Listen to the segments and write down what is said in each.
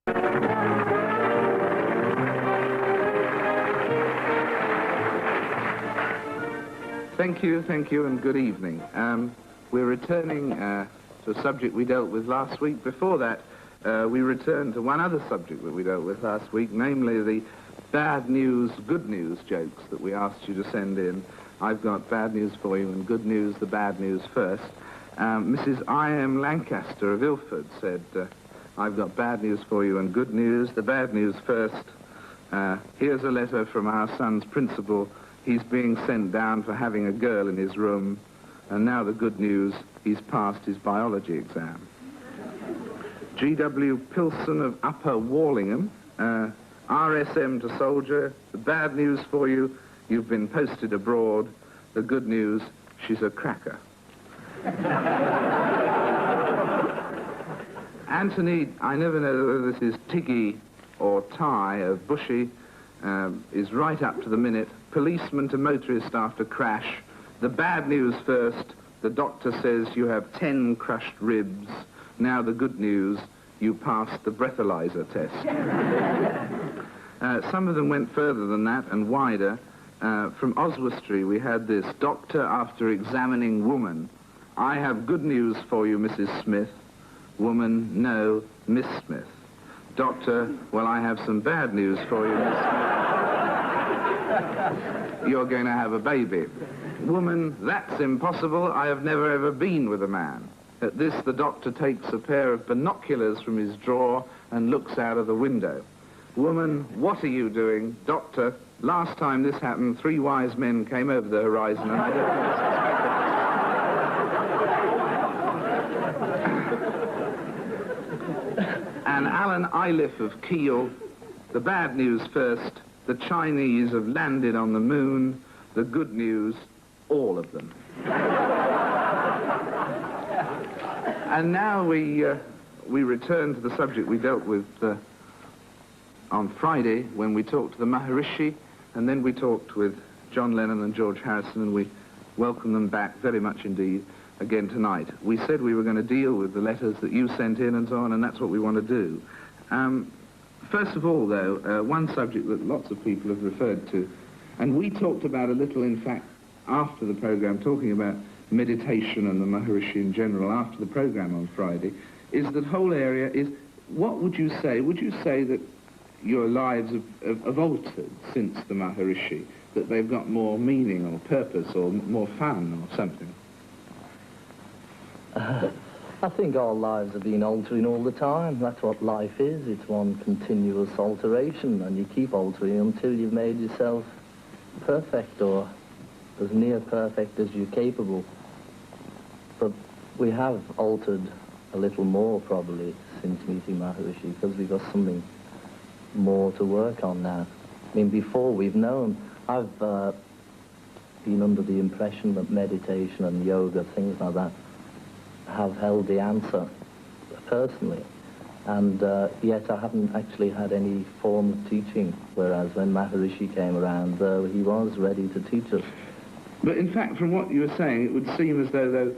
Thank you, and good evening. We're returning to a subject we dealt with last week. Before that, we returned to one other subject that we dealt with last week, namely the bad news, good news jokes that we asked you to send in. I've got bad news for you and good news, the bad news first. Mrs. I.M. Lancaster of Ilford said, I've got bad news for you and good news, the bad news first. Here's a letter from our son's principal. He's being sent down for having a girl in his room. And now the good news, he's passed his biology exam. G.W. Pilson of Upper Wallingham, RSM to soldier, the bad news for you, you've been posted abroad. The good news, she's a cracker. Anthony, I never know whether this is Tiggy or Ty of Bushy, is right up to the minute. Policeman to motorist after crash. The bad news first. The doctor says you have 10 crushed ribs. Now the good news, you passed the breathalyzer test. Some of them went further than that and wider. From Oswestry, we had this doctor after examining woman. I have good news for you, Mrs. Smith. Woman, no, Miss Smith. Doctor, well, I have some bad news for you, Miss Smith. You're going to have a baby. Woman, that's impossible. I have never ever been with a man. At this, the doctor takes a pair of binoculars from his drawer and looks out of the window. Woman, what are you doing? Doctor, last time this happened, 3 wise men came over the horizon and I don't think And Alan Iliff of Kiel, the bad news first. The Chinese have landed on the moon. The good news, all of them. And now we return to the subject we dealt with on Friday when we talked to the Maharishi, and then we talked with John Lennon and George Harrison, and we welcome them back very much indeed again tonight. We said we were going to deal with the letters that you sent in and so on, and that's what we want to do. First of all, though, one subject that lots of people have referred to, and we talked about a little, in fact, after the program, talking about meditation and the Maharishi in general after the program on Friday, is that whole area is, what would you say? Would you say that your lives have altered since the Maharishi, that they've got more meaning or purpose or more fun or something? I think our lives have been altering all the time. That's what life is. It's one continuous alteration, and you keep altering until you've made yourself perfect or as near perfect as you're capable. But we have altered a little more probably since meeting Maharishi, because we've got something more to work on now. I mean, before we've known, I've been under the impression that meditation and yoga, things like that, have held the answer personally, and yet I haven't actually had any form of teaching, whereas when Maharishi came around, he was ready to teach us. But in fact, from what you were saying, it would seem as though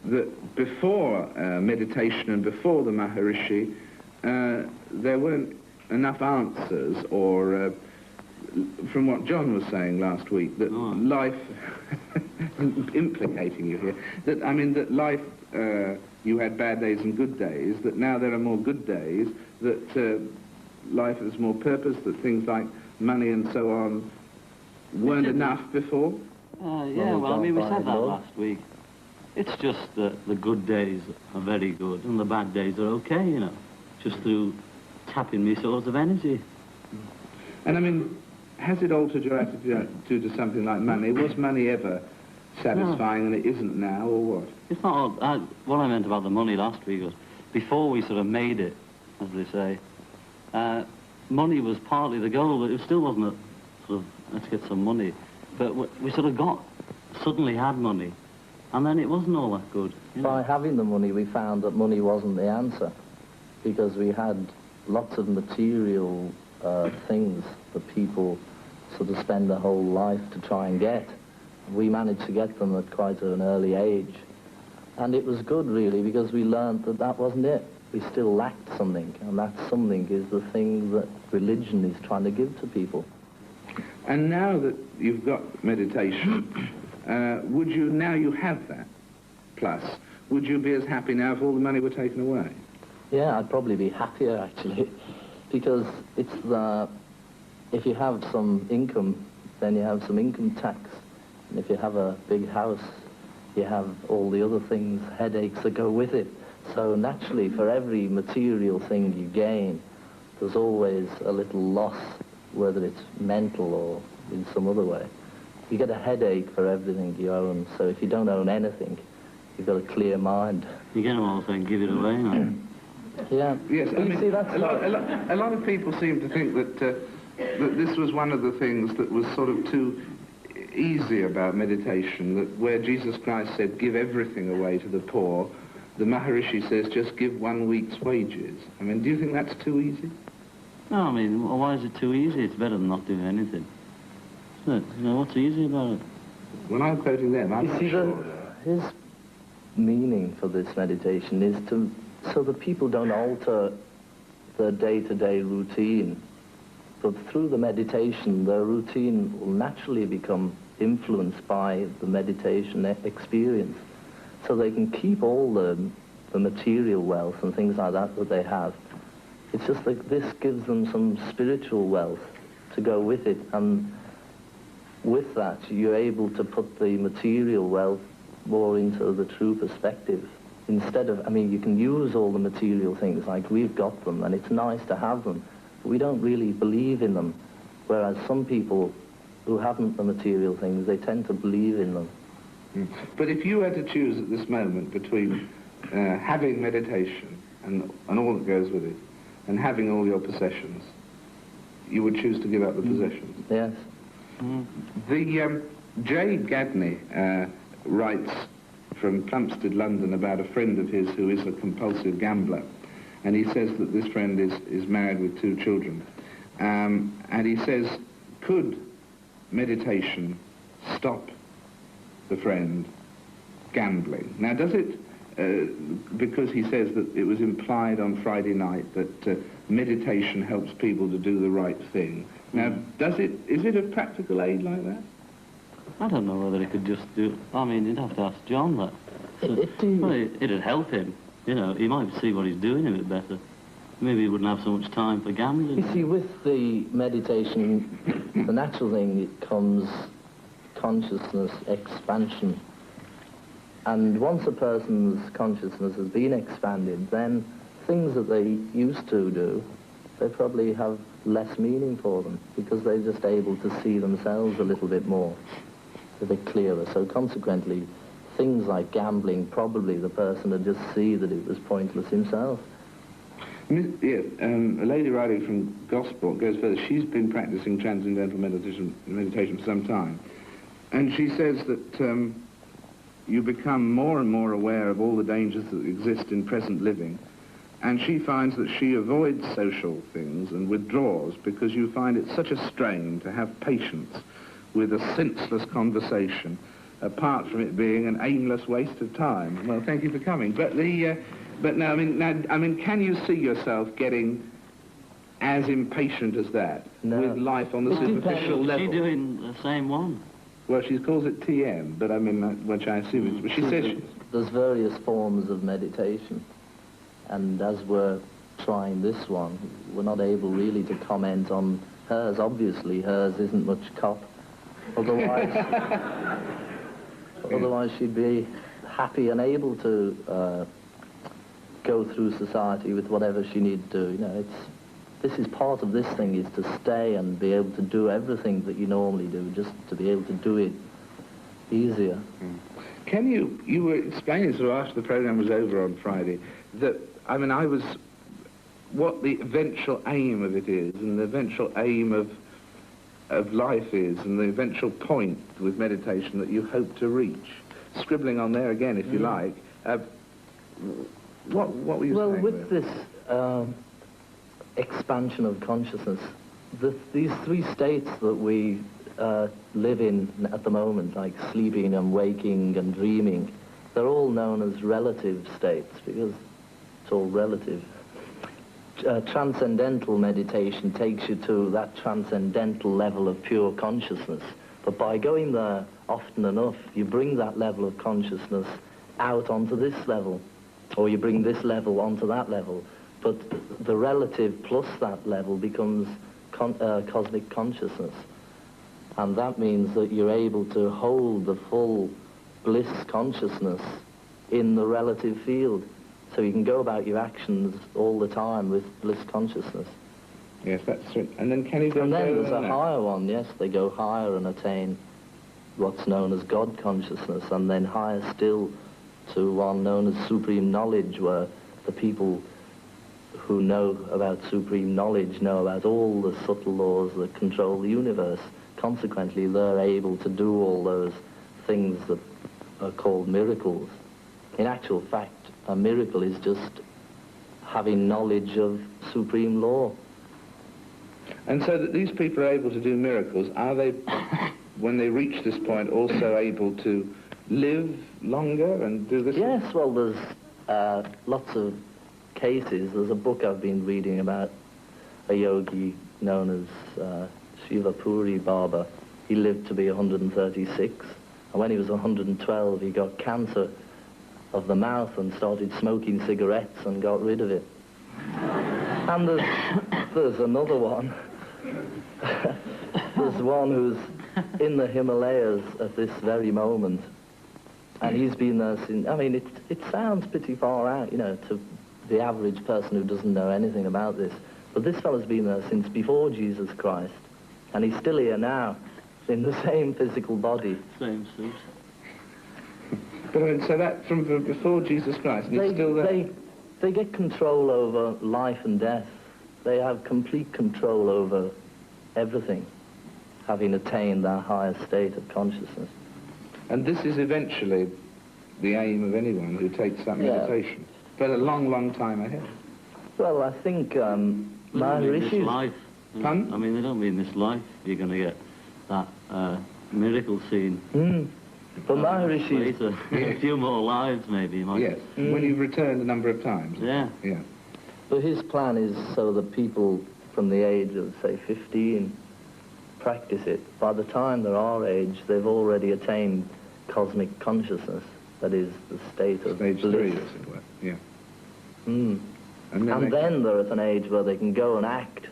that before meditation and before the Maharishi, there weren't enough answers, or from what John was saying last week, that life, implicating you here, that, I mean, that life, you had bad days and good days, that now there are more good days, that life has more purpose, that things like money and so on weren't enough before? Yeah, well, I mean, we said that last week. It's just that the good days are very good and the bad days are okay, you know, just through tapping me source of energy. And I mean, has it altered your attitude to something like money? Was money ever satisfying and it isn't now, or what? It's not, what I meant about the money last week was, before we sort of made it, as they say, money was partly the goal, but it still wasn't a sort of, let's get some money. But we sort of suddenly had money, and then it wasn't all that good. You know? By having the money, we found that money wasn't the answer, because we had lots of material things that people sort of spend their whole life to try and get. We managed to get them at quite an early age. And it was good, really, because we learned that that wasn't it. we still lacked something, and that something is the thing that religion is trying to give to people. And now that you've got meditation, would you, now you have that plus, would you be as happy now if all the money were taken away? Yeah, I'd probably be happier, actually, because it's the, if you have some income, then you have some income tax. And if you have a big house, you have all the other things, headaches that go with it. So naturally, for every material thing you gain, there's always a little loss, whether it's mental or in some other way. You get a headache for everything you own, so if you don't own anything, you've got a clear mind. You get them all saying, give it away, no? Yeah. Yes, I mean, see, that's a lot of people seem to think that, that this was one of the things that was sort of too easy about meditation, that where Jesus Christ said, give everything away to the poor, the Maharishi says, just give 1 week's wages. I mean, do you think that's too easy? No, I mean, well, why is it too easy? It's better than not doing anything. Isn't it? You know, what's easy about it? When I'm quoting them, I'm not sure. His meaning for this meditation is to, so that people don't alter their day-to-day routine, but through the meditation, their routine will naturally become influenced by the meditation experience. So they can keep all the material wealth and things like that that they have. It's just like this gives them some spiritual wealth to go with it, and with that you're able to put the material wealth more into the true perspective. Instead of, I mean, you can use all the material things, like we've got them, and it's nice to have them, but we don't really believe in them, whereas some people who haven't the material things, they tend to believe in them. But if you had to choose at this moment between having meditation and all that goes with it, and having all your possessions, you would choose to give up the possessions? Yes. The Jade Gadney writes from Plumstead, London, about a friend of his who is a compulsive gambler, and he says that this friend is married with 2 children, and he says, could meditation stop the friend gambling? Now, does it, because he says that it was implied on Friday night that meditation helps people to do the right thing. Now, is it a practical aid like that? I don't know whether he could just do, I mean, you'd have to ask John that. Well, it'd help him, you know, he might see what he's doing a bit better. Maybe he wouldn't have so much time for gambling. You see, with the meditation, the natural thing, it comes consciousness expansion. And once a person's consciousness has been expanded, then things that they used to do, they probably have less meaning for them, because they're just able to see themselves a little bit more, a bit clearer. So consequently, things like gambling, probably the person would just see that it was pointless himself. Yeah, a lady writing from Gosport goes further. She's been practicing transcendental meditation for some time, and she says that you become more and more aware of all the dangers that exist in present living, and she finds that she avoids social things and withdraws because you find it such a strain to have patience with a senseless conversation, apart from it being an aimless waste of time. Well, thank you for coming. But now, I mean, can you see yourself getting as impatient as that with life on the superficial level? Is she doing the same one? Well, she calls it TM, but I mean, which I assume is. But she says there's various forms of meditation, and as we're trying this one, we're not able really to comment on hers. Obviously, hers isn't much cop. Otherwise, she'd be happy and able to go through society with whatever she needs to do. You know, this is part of this thing, is to stay and be able to do everything that you normally do, just to be able to do it easier. Can you were explaining sort of after the program was over on Friday, that, I mean, what the eventual aim of it is, and the eventual aim of life is, and the eventual point with meditation that you hope to reach. Scribbling on there again, if you like. What were you saying? Well, with this expansion of consciousness, these 3 states that we live in at the moment, like sleeping and waking and dreaming, they're all known as relative states, because It's all relative. Transcendental meditation takes you to that transcendental level of pure consciousness. But by going there often enough, you bring that level of consciousness out onto this level, or you bring this level onto that level. But the relative plus that level becomes cosmic consciousness. And that means that you're able to hold the full bliss consciousness in the relative field. So you can go about your actions all the time with bliss consciousness. Yes, that's right. And then can you go And then further there's than a that? higher one, yes, they go higher and attain what's known as God consciousness, and then higher still to one known as supreme knowledge, where the people who know about supreme knowledge know about all the subtle laws that control the universe. Consequently, they're able to do all those things that are called miracles. In actual fact, a miracle is just having knowledge of supreme law. And so that these people are able to do miracles, are they, when they reach this point, also able to live longer and do this? Yes, well, there's lots of cases. There's a book I've been reading about a yogi known as Shivapuri Baba. He lived to be 136, and when he was 112, he got cancer of the mouth and started smoking cigarettes and got rid of it. And there's another one. There's one who's in the Himalayas at this very moment, and he's been there since. I mean, it sounds pretty far out, you know, to the average person who doesn't know anything about this. But this fellow's been there since before Jesus Christ, and he's still here now, in the same physical body. Same suit. But I mean, so that from before Jesus Christ, and he's still there? They get control over life and death. They have complete control over everything, having attained that higher state of consciousness. And this is eventually the aim of anyone who takes that meditation. But a long, long time ahead. Well, I think They don't mean this Maharishi's... life. Pardon? I mean, they don't mean this life. You're going to get that miracle scene. But Maharishi's... Later. A few more lives, maybe. You might. Yes, when you've returned a number of times. Yeah. Yeah. But his plan is so that people from the age of, say, 15 practice it. By the time they're our age, they've already attained cosmic consciousness. That is the state of Stage bliss. 3, as it were. Yeah. And And then they're at an age where they can go and act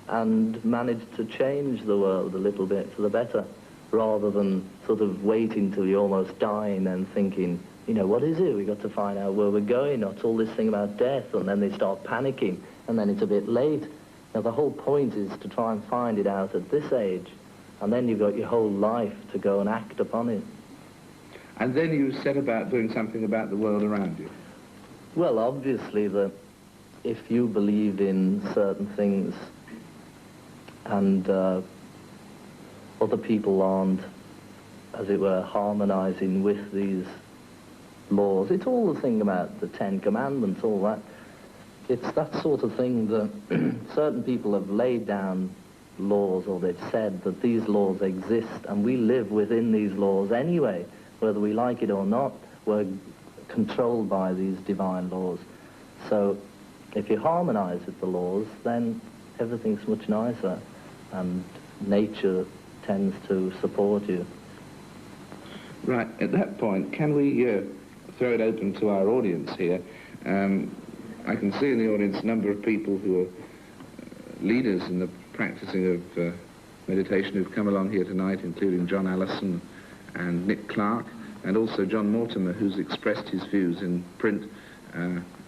and manage to change the world a little bit for the better, rather than sort of waiting till you're almost dying and thinking, you know, what is it? We've got to find out where we're going. Not all this thing about death, and then they start panicking, and then it's a bit late. Now, the whole point is to try and find it out at this age, and then you've got your whole life to go and act upon it. And then you set about doing something about the world around you. Well, obviously, that if you believe in certain things and other people aren't, as it were, harmonizing with these laws, it's all the thing about the Ten Commandments, all that. It's that sort of thing that certain people have laid down laws, or they've said that these laws exist, and we live within these laws anyway, whether we like it or not. We're controlled by these divine laws. So if you harmonize with the laws, then everything's much nicer, and nature tends to support you. Right, at that point, can we throw it open to our audience here? I can see in the audience a number of people who are leaders in the practicing of meditation who've come along here tonight, including John Allison and Nick Clark, and also John Mortimer, who's expressed his views in print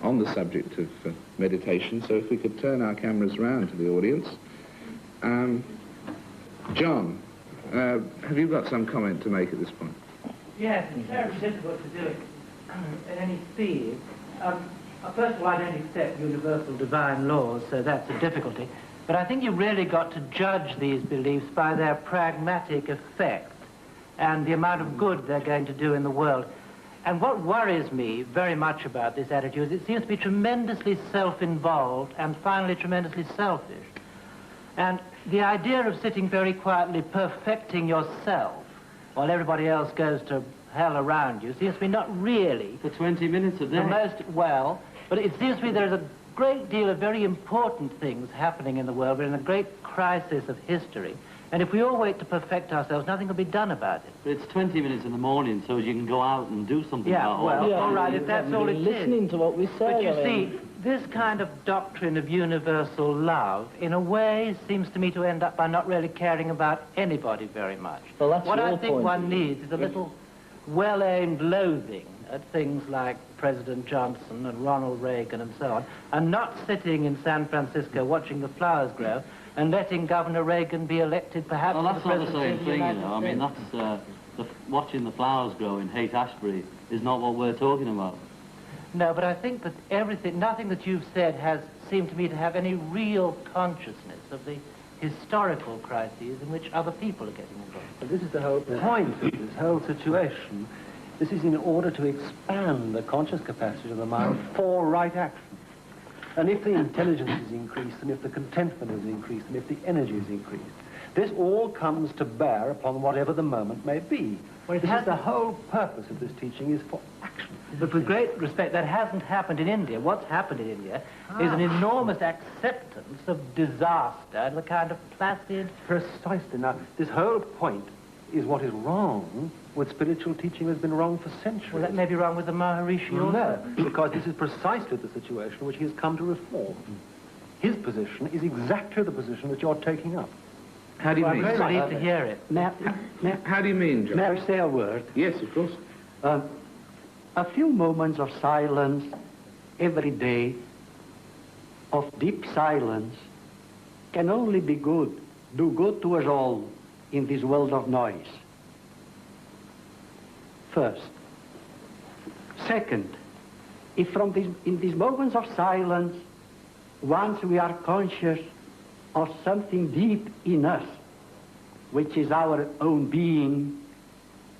on the subject of meditation. So if we could turn our cameras round to the audience. John, have you got some comment to make at this point? Yes, it's very difficult to do it in any field. First of all, I don't accept universal divine laws, so that's a difficulty. But I think you've really got to judge these beliefs by their pragmatic effect and the amount of good they're going to do in the world. And what worries me very much about this attitude is it seems to be tremendously self-involved and finally tremendously selfish. And the idea of sitting very quietly perfecting yourself while everybody else goes to hell around you seems to be not really For 20 minutes a day. the most, well, But it seems to me there's a great deal of very important things happening in the world. We're in a great crisis of history. And if we all wait to perfect ourselves, nothing will be done about it. But it's 20 minutes in the morning, so you can go out and do something about all that. All right, if that's all it is. Listening to what we say. But you see, this kind of doctrine of universal love, in a way, seems to me to end up by not really caring about anybody very much. Well, that's what I your think point. one needs is a little well-aimed loathing at things like President Johnson and Ronald Reagan and so on, and not sitting in San Francisco watching the flowers grow and letting Governor Reagan be elected perhaps Well, that's to not the the presidency same of the thing, you United know. I mean, States. that's watching the flowers grow in Haight-Ashbury is not what we're talking about. No, but I think that nothing that you've said has seemed to me to have any real consciousness of the historical crises in which other people are getting involved. But this is the whole point of this whole situation. This is in order to expand the conscious capacity of the mind for right action. And if the intelligence is increased, and if the contentment is increased, and if the energy is increased, this all comes to bear upon whatever the moment may be. Well, This is the whole purpose of this teaching, is for action. But with great respect, that hasn't happened in India. What's happened in India is an enormous acceptance of disaster and a kind of placid... Precisely. Now, this whole point is what is wrong with spiritual teaching has been wrong for centuries. Well, that may be wrong with the Maharishi also. No, because this is precisely the situation which he has come to reform. His position is exactly the position that you're taking up. How do you I'm mean? very relieved to hear it. How do you mean, John? May I say a word? Yes, of course. A few moments of silence every day, of deep silence, can only be good, do good to us all in this world of noise. First. Second, if in these moments of silence, once we are conscious of something deep in us, which is our own being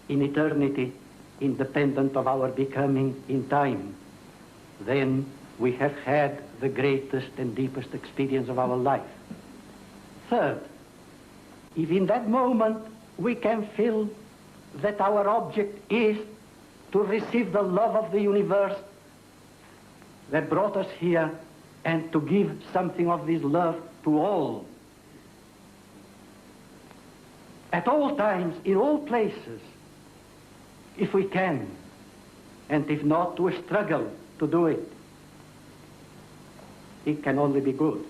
in eternity, independent of our becoming in time, then we have had the greatest and deepest experience of our life. Third, if in that moment we can feel that our object is to receive the love of the universe that brought us here and to give something of this love to all, at all times, in all places, if we can, and if not, to struggle to do it. It can only be good.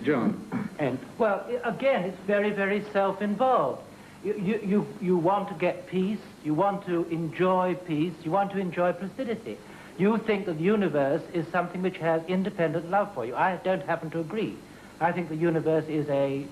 John. And Well, again, it's very, very self-involved. You want to get peace, you want to enjoy peace, you want to enjoy placidity. You think that the universe is something which has independent love for you. I don't happen to agree. I think the universe is a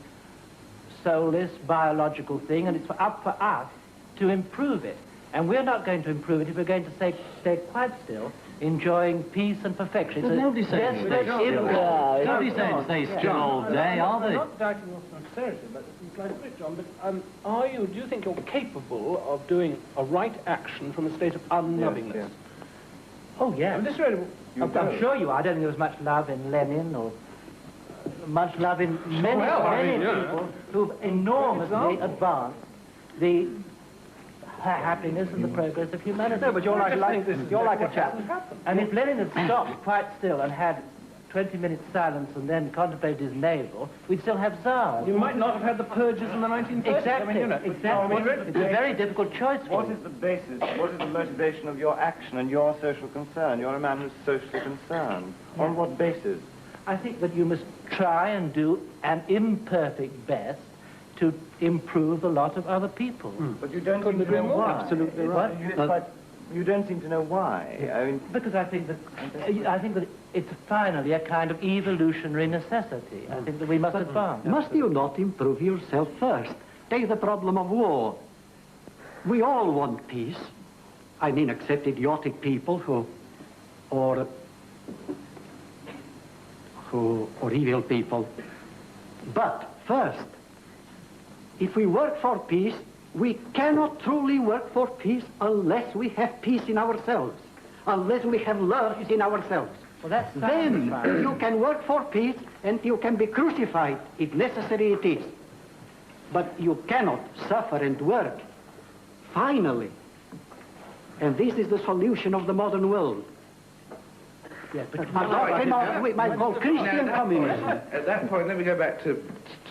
soulless, biological thing, and it's up for us to improve it. And we're not going to improve it if we're going to stay quite still, enjoying peace and perfection. There's nobody saying stay still. Nobody's saying stay still all day, are I'm they? not doubting your sincerity, but slightly, John, but do you think you're capable of doing a right action from a state of unlovingness? Yes, yes. Oh, yeah. And this really, I'm sure you are. I don't think there was much love in Lenin or much love in many, people who've enormously advanced the happiness and the progress of humanity. No, but you're like a chap. And if Lenin had stopped quite still and had 20 minutes silence and then contemplated his navel, we'd still have czars. you might not have had the purges in the 1930s. Exactly, exactly. It's a very difficult choice for What you. is the basis, what is the motivation of your action and your social concern? You're a man who's socially concerned. On what basis? I think that you must try and do an imperfect best to improve the lot of other people. But you don't seem to know why. Absolutely right. You don't seem to know why. I mean, Because I think that it's finally a kind of evolutionary necessity. I think that we must advance. must you not improve yourself first? Take the problem of war. We all want peace. I mean, except idiotic people or evil people. But first, if we work for peace, we cannot truly work for peace unless we have peace in ourselves, unless we have love in ourselves. Well, that's Then sacrifice. you can work for peace and you can be crucified if necessary it is. But you cannot suffer and work. Finally, and this is the solution of the modern world, Yes, but We might call Christian communism. At that point, let me go back to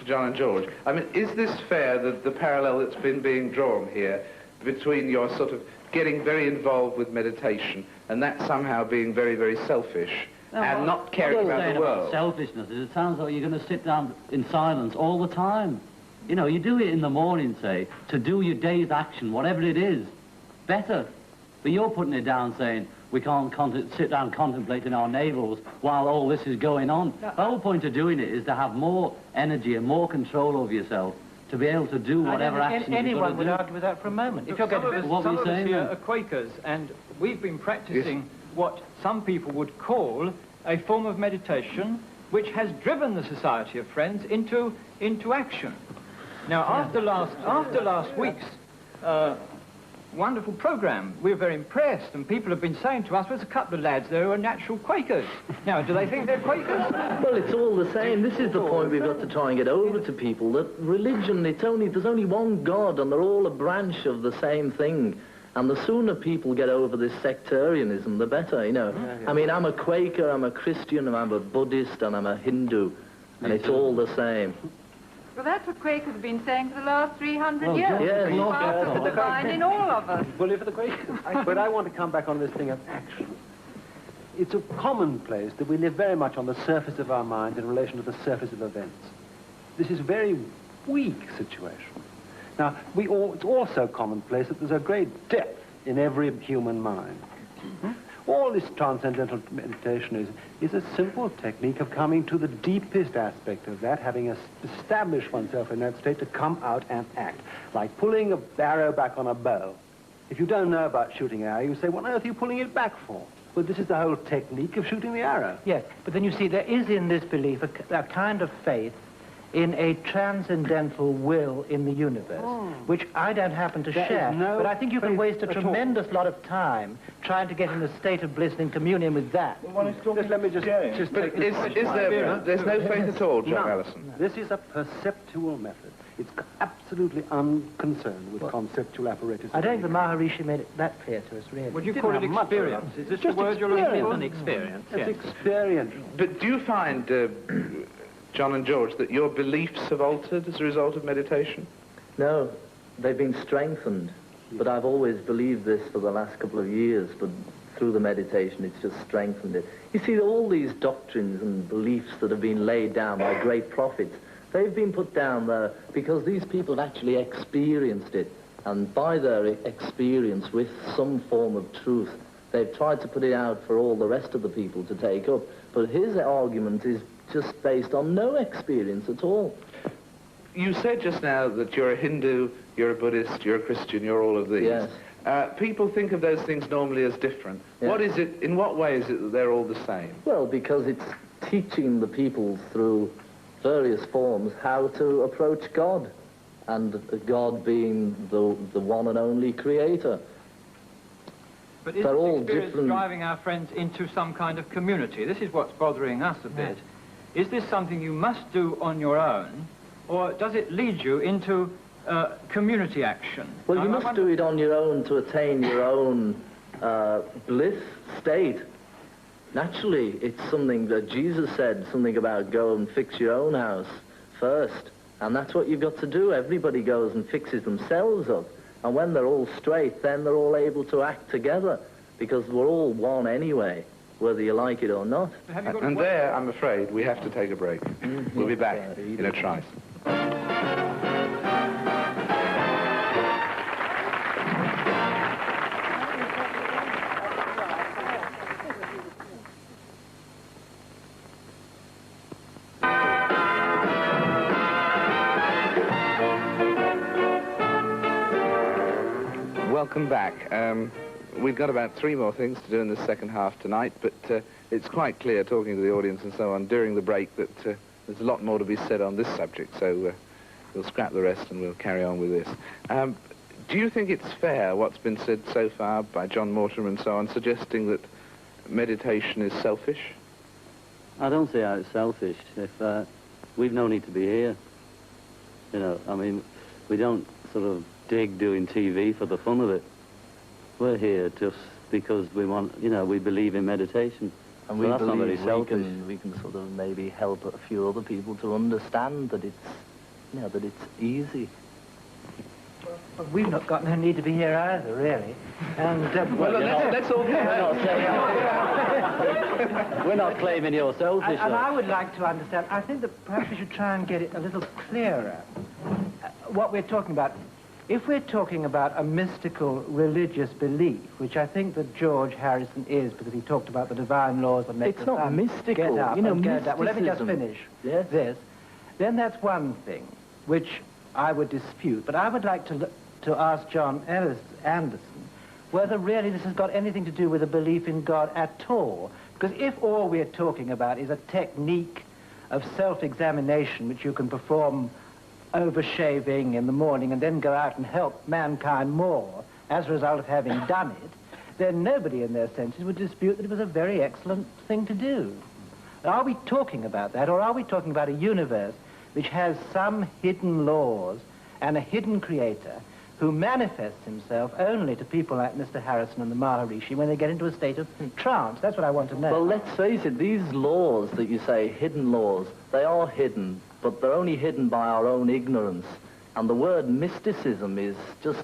John and George. I mean, is this fair, the parallel that's been being drawn here between your sort of getting very involved with meditation and that somehow being very, very selfish and not caring about the world? Selfishness is it sounds like you're going to sit down in silence all the time. You know, you do it in the morning, say, to do your day's action, whatever it is, better. But you're putting it down saying, we can't sit down contemplating our navels while all this is going on. The whole point of doing it is to have more energy and more control over yourself to be able to do whatever action you've got to do. Anyone would argue with that for a moment. If you're Some of us here then? are Quakers, and we've been practicing what some people would call a form of meditation which has driven the Society of Friends into action. Now, after last week's wonderful program, we were very impressed, and people have been saying to us, there's a couple of lads there who are natural Quakers. Now, do they think they're Quakers? Well, it's all the same. This is the point we've got to try and get over to people, that religion, there's only one God, and they're all a branch of the same thing. And the sooner people get over this sectarianism, the better, you know. I mean, I'm a Quaker, I'm a Christian, I'm a Buddhist, and I'm a Hindu, and it's all the same. Well, that's what Quakers have been saying for the last 300 years. Yes. Part of the divine in all of us. Bully for the Quakers. But I want to come back on this thing of action. It's a commonplace that we live very much on the surface of our minds in relation to the surface of events. This is a very weak situation. Now, it's also commonplace that there's a great depth in every human mind. All this transcendental meditation is a simple technique of coming to the deepest aspect of that, having established oneself in that state to come out and act, like pulling an arrow back on a bow. If you don't know about shooting an arrow, you say, what on earth are you pulling it back for? Well, this is the whole technique of shooting the arrow. Yes, but then you see, there is in this belief a kind of faith in a transcendental will in the universe, which I don't happen to share. But I think you can waste a tremendous lot of time trying to get in a state of bliss in communion with that. Let me just But there's no faith at all, John Allison? This is a perceptual method. It's absolutely unconcerned with conceptual apparatus. I don't think the Maharishi made it that clear to us, really. Would you call it experience? Is this the word you're looking for? An experience. It's experience. But do you find, John and George, that your beliefs have altered as a result of meditation? No, they've been strengthened. But I've always believed this for the last couple of years, but through the meditation it's just strengthened it. You see, all these doctrines and beliefs that have been laid down by great prophets, they've been put down there because these people have actually experienced it. And by their experience with some form of truth, they've tried to put it out for all the rest of the people to take up. But his argument is just based on no experience at all. You said just now that you're a Hindu, you're a Buddhist, you're a Christian, you're all of these. Yes. People think of those things normally as different. Yes. What is it, in what way is it that they're all the same? Well, because it's teaching the people through various forms how to approach God, and God being the one and only creator. But is They're this all experience different. driving our friends into some kind of community? This is what's bothering us a bit. Is this something you must do on your own, or does it lead you into community action? Well, you must do it on your own to attain your own bliss state. Naturally, it's something that Jesus said, something about go and fix your own house first. And that's what you've got to do. Everybody goes and fixes themselves up. And when they're all straight, then they're all able to act together, because we're all one anyway, whether you like it or not. And there, I'm afraid, we have to take a break. We'll be back in a trice. Welcome back. We've got about 3 more things to do in the second half tonight, but it's quite clear, talking to the audience and so on, during the break, that there's a lot more to be said on this subject, so we'll scrap the rest and we'll carry on with this. Do you think it's fair, what's been said so far by John Mortimer and so on, suggesting that meditation is selfish? I don't see how it's selfish. If we've no need to be here, you know, I mean, we don't sort of dig doing TV for the fun of it. We're here just because we want, you know, we believe in meditation. And we Well, that's not very believe we can sort of maybe help a few other people to understand that it's, you know, that it's easy. But we've not got no need to be here either, really. And Well, let's all get We're not claiming you're selfish. and I would like to understand. I think that perhaps we should try and get it a little clearer. What we're talking about. If we're talking about a mystical religious belief, which I think that George Harrison is, because he talked about the divine laws that make It's the not sun mystical, get up you know, and get down. Well, let me just mysticism. finish Yes. this. Then that's one thing, which I would dispute. But I would like to ask John Anderson whether really this has got anything to do with a belief in God at all. Because if all we're talking about is a technique of self-examination which you can perform over shaving in the morning and then go out and help mankind more as a result of having done it, then nobody in their senses would dispute that it was a very excellent thing to do. Are we talking about that, or are we talking about a universe which has some hidden laws and a hidden creator who manifests himself only to people like Mr. Harrison and the Maharishi when they get into a state of trance? That's what I want to know. Well, let's face it, these laws that you say, hidden laws, they are hidden, but they're only hidden by our own ignorance. And the word mysticism is just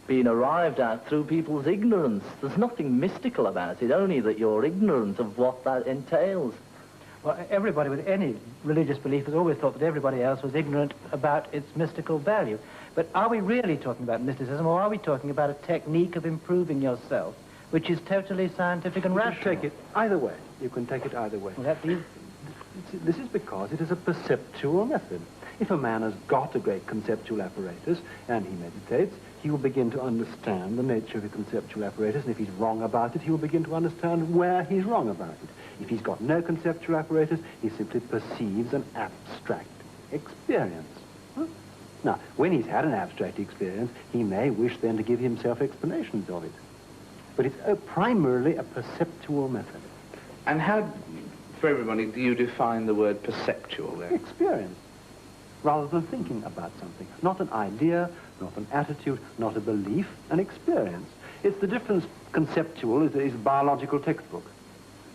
being arrived at through people's ignorance. There's nothing mystical about it, only that you're ignorant of what that entails. Well, everybody with any religious belief has always thought that everybody else was ignorant about its mystical value. But are we really talking about mysticism, or are we talking about a technique of improving yourself, which is totally scientific and rational? You can take it either way. You can take it either way. Well, that's easy. This is because it is a perceptual method. If a man has got a great conceptual apparatus and he meditates, he will begin to understand the nature of the conceptual apparatus, and if he's wrong about it, he will begin to understand where he's wrong about it. If he's got no conceptual apparatus, he simply perceives an abstract experience. Now, when he's had an abstract experience, he may wish then to give himself explanations of it. But it's primarily a perceptual method. And how, for everybody, do you define the word perceptual then? Experience, rather than thinking about something. Not an idea, not an attitude, not a belief, an experience. It's the difference. Conceptual is a biological textbook.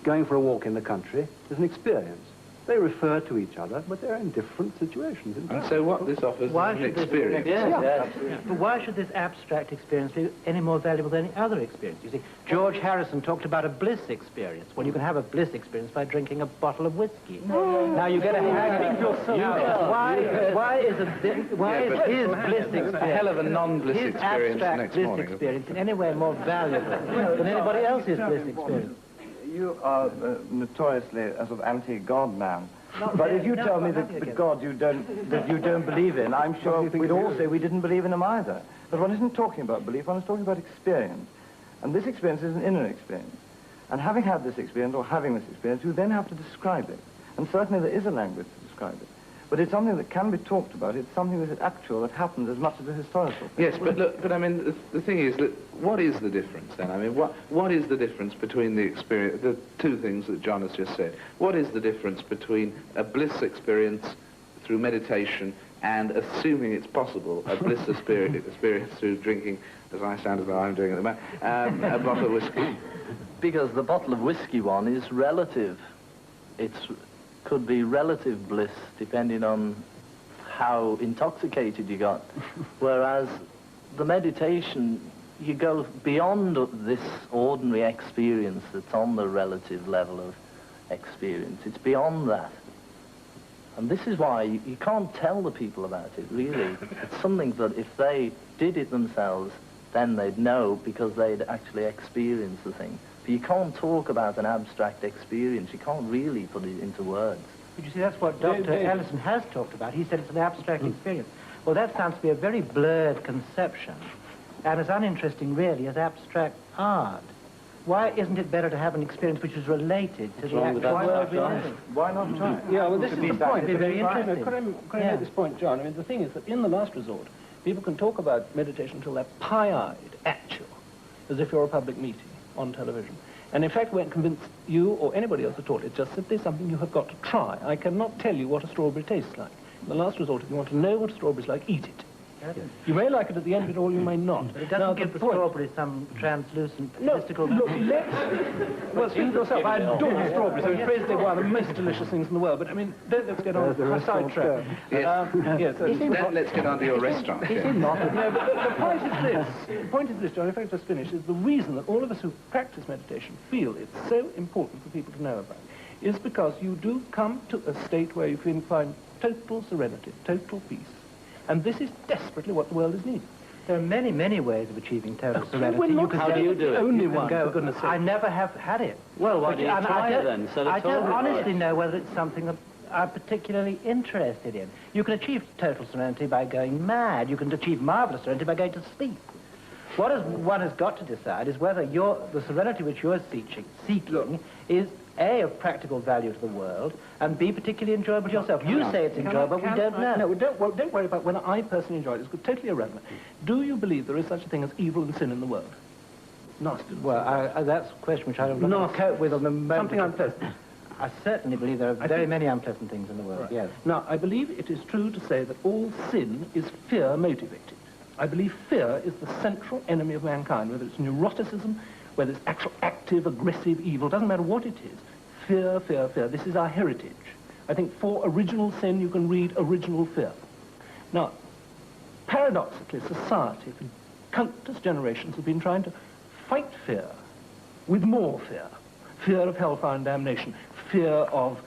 Going for a walk in the country is an experience. They refer to each other, but they're in different situations. And so what this offers is an experience. But why should this abstract experience be any more valuable than any other experience? You see, George Harrison talked about a bliss experience. Well, you can have a bliss experience by drinking a bottle of whiskey. Now you get a hang why is his bliss experience, a hell of a non-bliss his experience the abstract next bliss morning. experience in any way more valuable than anybody else's bliss experience? You are notoriously a sort of anti-God man. But if you tell me that God you don't believe in, I'm sure we'd all say we didn't believe in him either. But one isn't talking about belief, one is talking about experience. And this experience is an inner experience. And having had this experience, or having this experience, you then have to describe it. And certainly there is a language to describe it. But it's something that can be talked about. It's something that is actual, that happens as much as a historical thing. Yes, but look, I mean, the thing is that what is the difference then? I mean, what is the difference between the experience, the two things that John has just said? What is the difference between a bliss experience through meditation and, assuming it's possible, a bliss experience through drinking, as I sound as though I'm doing at the moment, a bottle of whiskey? Because the bottle of whiskey one is relative. Could be relative bliss depending on how intoxicated you got. Whereas the meditation, you go beyond this ordinary experience that's on the relative level of experience. It's beyond that. And this is why you can't tell the people about it, really. It's something that if they did it themselves, then they'd know, because they'd actually experienced the thing. But you can't talk about an abstract experience. You can't really put it into words. But you see, that's what Dr. Ellison has talked about. He said it's an abstract experience. Well, that sounds to be a very blurred conception, and as uninteresting, really, as abstract art. Why isn't it better to have an experience which is related to the actual world we live in? Why not try it? Yeah, well, this is the point. It'd be very interesting. Could I make this point, John? I mean, the thing is that in the last resort, people can talk about meditation until they're pie-eyed, actual, as if you're a public meeting on television. And in fact, we won't convince you or anybody else at all. It's just simply something you have got to try. I cannot tell you what a strawberry tastes like. In the last resort, if you want to know what a strawberry is like, eat it. You may like it at the end of it all, you may not. But it doesn't give the strawberry some translucent mystical... Look, well, speak for yourself. I adore strawberries. I mean, praise they're one of the most delicious things in the world. But, I mean, let's get on the sidetrack. Yes. Let's get on to your restaurant. No, but the point is this. The point is this, John, if I just finish, is the reason that all of us who practice meditation feel it's so important for people to know about is because you do come to a state where you can find total serenity, total peace. And this is desperately what the world is needing. There are many, many ways of achieving total serenity. How do you do it? Only one, for goodness sake. I never have had it. Well, why do you try it then? I don't honestly know whether it's something that I'm particularly interested in. You can achieve total serenity by going mad. You can achieve marvelous serenity by going to sleep. One has got to decide is whether the serenity which you're seeking is A, of practical value to the world, and B, particularly enjoyable to yourself. You say it's enjoyable, we don't know. No, don't worry about whether I personally enjoy it. It's totally irrelevant. Do you believe there is such a thing as evil and sin in the world? Nasty. Well, that's a question which I don't know cope with on the moment. Something unpleasant. I certainly believe there are very many unpleasant things in the world, yes. Now, I believe it is true to say that all sin is fear-motivated. I believe fear is the central enemy of mankind, whether it's neuroticism, whether it's actual active, aggressive evil, doesn't matter what it is. Fear, fear, fear. This is our heritage. I think for original sin, you can read original fear. Now, paradoxically, society for countless generations has been trying to fight fear with more fear. Fear of hellfire and damnation, fear of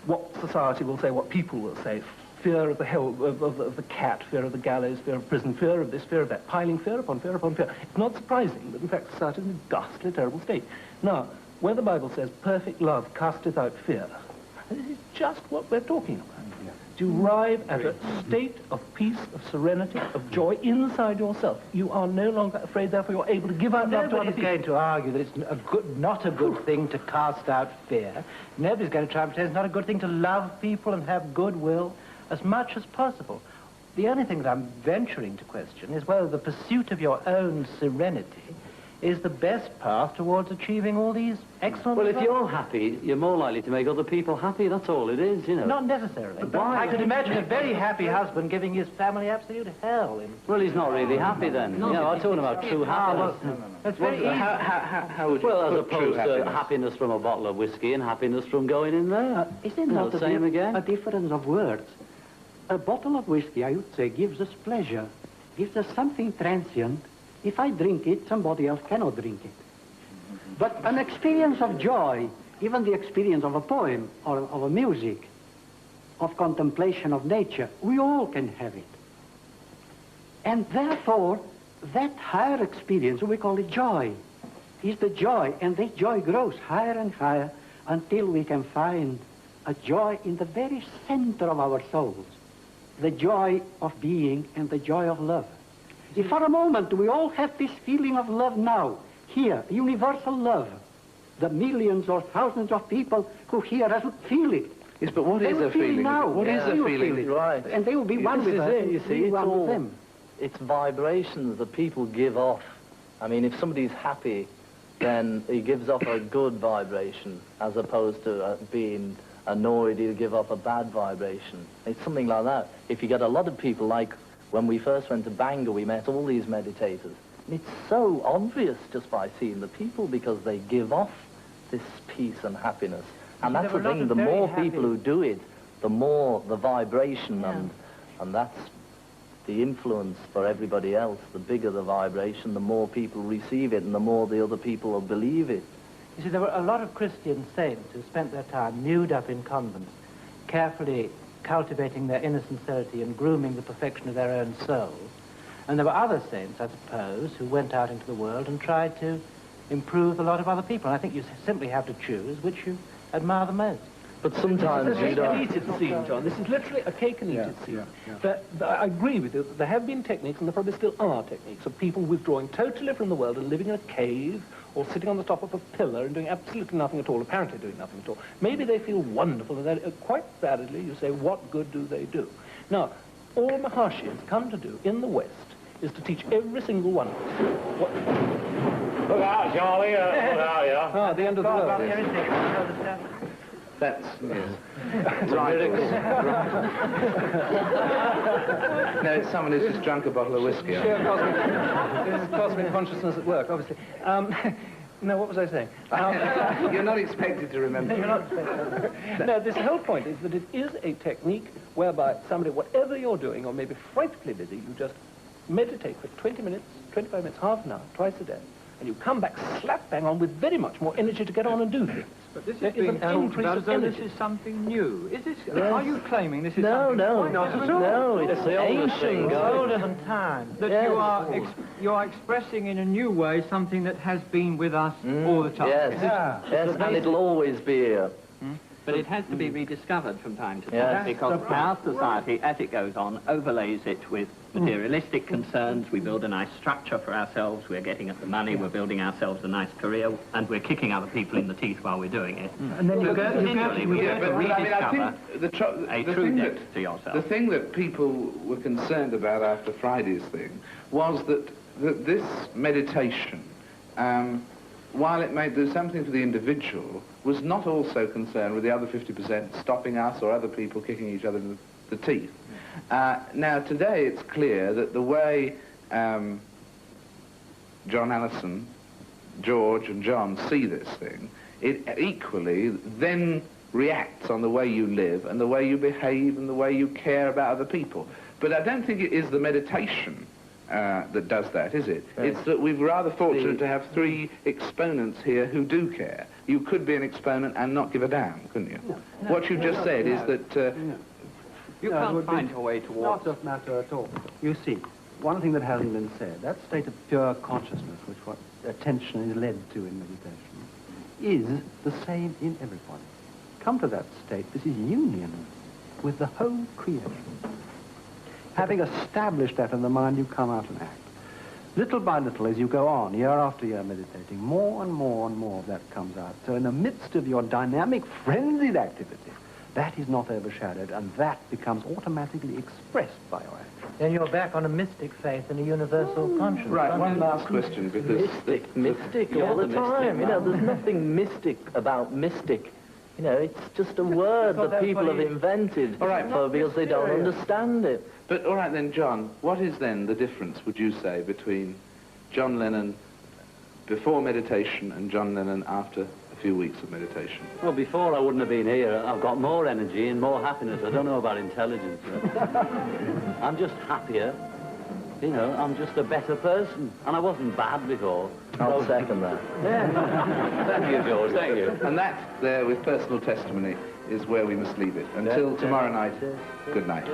what society will say, what people will say, fear of the cat, fear of the gallows, fear of prison, fear of this, fear of that, piling fear upon fear upon fear. It's not surprising that, in fact, society is in a ghastly, terrible state. Now, where the Bible says, perfect love casteth out fear, this is just what we're talking about. To arrive at a state of peace, of serenity, of joy inside yourself. You are no longer afraid, therefore you're able to give out love to other people. Nobody's going to argue that it's not a good thing to cast out fear. Nobody's going to try and say it's not a good thing to love people and have goodwill as much as possible. The only thing that I'm venturing to question is whether the pursuit of your own serenity is the best path towards achieving all these excellent Well, if results. you're happy, you're more likely to make other people happy. That's all it is, you know. Not necessarily. But why? I could imagine a very happy husband giving his family absolute hell. Well, he's not really happy then. No, I'm talking about true happiness. That's very easy. How would you Well, as put true opposed to happiness? happiness from a bottle of whiskey and happiness from going in there. Isn't No, that same again? a difference of words? A bottle of whiskey, I would say, gives us pleasure, gives us something transient. If I drink it, somebody else cannot drink it. But an experience of joy, even the experience of a poem or of a music, of contemplation of nature, we all can have it. And therefore, that higher experience, we call it joy, is the joy, and this joy grows higher and higher until we can find a joy in the very center of our souls, the joy of being and the joy of love. If for a moment we all have this feeling of love now, here, universal love, the millions or thousands of people who hear us would feel it. Yes, but what is a feeling? Now. What is a feeling? Right. And they will be one with us. You see, it's one with all, them. it's vibrations that people give off. I mean, if somebody's happy, then he gives off a good vibration, as opposed to being annoyed, he'll give off a bad vibration. It's something like that. If you get a lot of people, like when we first went to Bangor, we met all these meditators. And it's so obvious just by seeing the people, because they give off this peace and happiness. And that's the thing, the more people who do it, the more the vibration, and that's the influence for everybody else. The bigger the vibration, the more people receive it, and the more the other people will believe it. You see, there were a lot of Christian saints who spent their time nude up in convents, carefully cultivating their inner sincerity and grooming the perfection of their own souls. And there were other saints, I suppose, who went out into the world and tried to improve a lot of other people. And I think you simply have to choose which you admire the most. But sometimes This you is don't... an eat it scene, John. This is literally a cake and eat it scene. I agree with you that there have been techniques, and there probably still are techniques, of people withdrawing totally from the world and living in a cave or sitting on the top of a pillar and doing absolutely nothing at all, apparently doing nothing at all. Maybe they feel wonderful, and they're quite validly, you say, what good do they do? Now, all Maharshis come to do in the West is to teach every single one of us what... Look out, Charlie. Look out, yeah. Ah, the end of the world. That's, yes. Rivals. No, it's someone who's just drunk a bottle of whiskey. Sheer cosmic consciousness at work, obviously. No, what was I saying? You're not expected to remember. You're not expected. No, this whole point is that it is a technique whereby somebody, whatever you're doing, or maybe frightfully busy, you just meditate for 20 minutes, 25 minutes, half an hour, twice a day, and you come back slap bang on with very much more energy to get on and do things. But this is being talked about as though this is something new. Is this? Are you claiming this is something? No, it's ancient, older than time. That you are expressing in a new way something that has been with us all the time. Yes, yes, and it'll always be here. But it has to be rediscovered from time to time, because our society, as it goes on, overlays it with materialistic concerns. We build a nice structure for ourselves, we're getting at the money, we're building ourselves a nice career, and we're kicking other people in the teeth while we're doing it. And then you continually we have to rediscover a true depth to the yourself. thing that people were concerned about after Friday's thing was that this meditation, while it may do something for the individual, was not also concerned with the other 50% stopping us or other people kicking each other in the teeth. Now, today it's clear that the way John Allison, George and John see this thing, it equally then reacts on the way you live and the way you behave and the way you care about other people. But I don't think it is the meditation that does that, is it? Right. It's that we're rather fortunate to have three exponents here who do care. You could be an exponent and not give a damn, couldn't you? No. What you've just said is that... you can't find your way towards... Not a matter at all. You see, one thing that hasn't been said, that state of pure consciousness, which what attention is led to in meditation, is the same in everybody. Come to that state, this is union with the whole creation. Having established that in the mind, you come out and act. Little by little, as you go on, year after year meditating, more and more and more of that comes out. So in the midst of your dynamic, frenzied activity, that is not overshadowed, and that becomes automatically expressed by your action. Then you're back on a mystic faith and a universal conscience. Right, one last question, because... Mystic all the time. You know, there's nothing mystic about mystic. You know, it's just a word that people have invented because they don't understand it. But, all right then, John, what is then the difference, would you say, between John Lennon before meditation and John Lennon after a few weeks of meditation? Well, before I wouldn't have been here. I've got more energy and more happiness. I don't know about intelligence. I'm just happier. You know, I'm just a better person. And I wasn't bad before. I'll second that. Yeah. Thank you, George. Thank you. And that, there, with personal testimony, is where we must leave it. Until tomorrow night, good night.